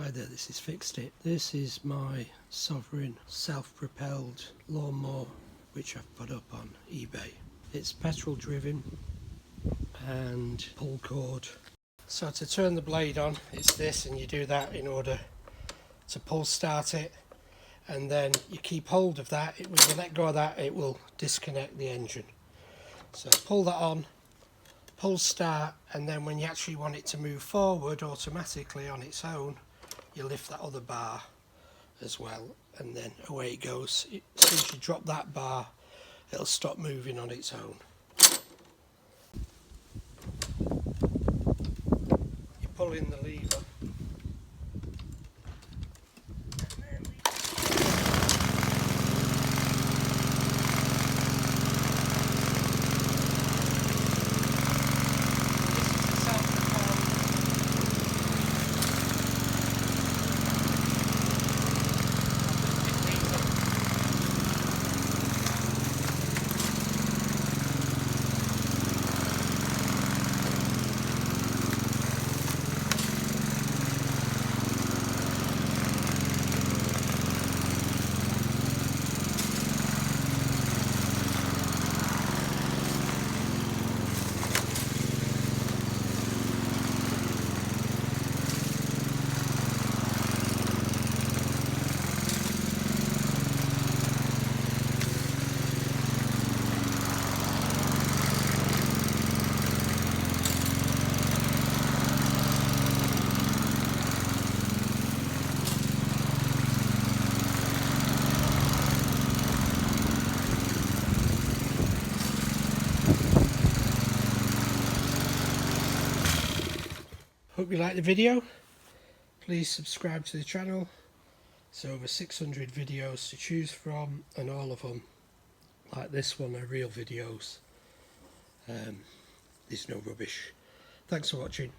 either this has fixed it. This is my Sovereign self-propelled lawnmower which I've put up on eBay. It's petrol driven and pull cord. So to turn the blade on, it's this, and you do that in order to pull start it, and then you keep hold of that. When you let go of that, it will disconnect the engine. So pull that on, pull start, and then when you actually want it to move forward automatically on its own, you lift that other bar as well, and then away it goes. As soon as you drop that bar, it'll stop moving on its own. You pull in the lever. Hope you liked the video. Please subscribe to the channel. There's over 600 videos to choose from, and all of them, like this one, are real videos. There's no rubbish. Thanks for watching.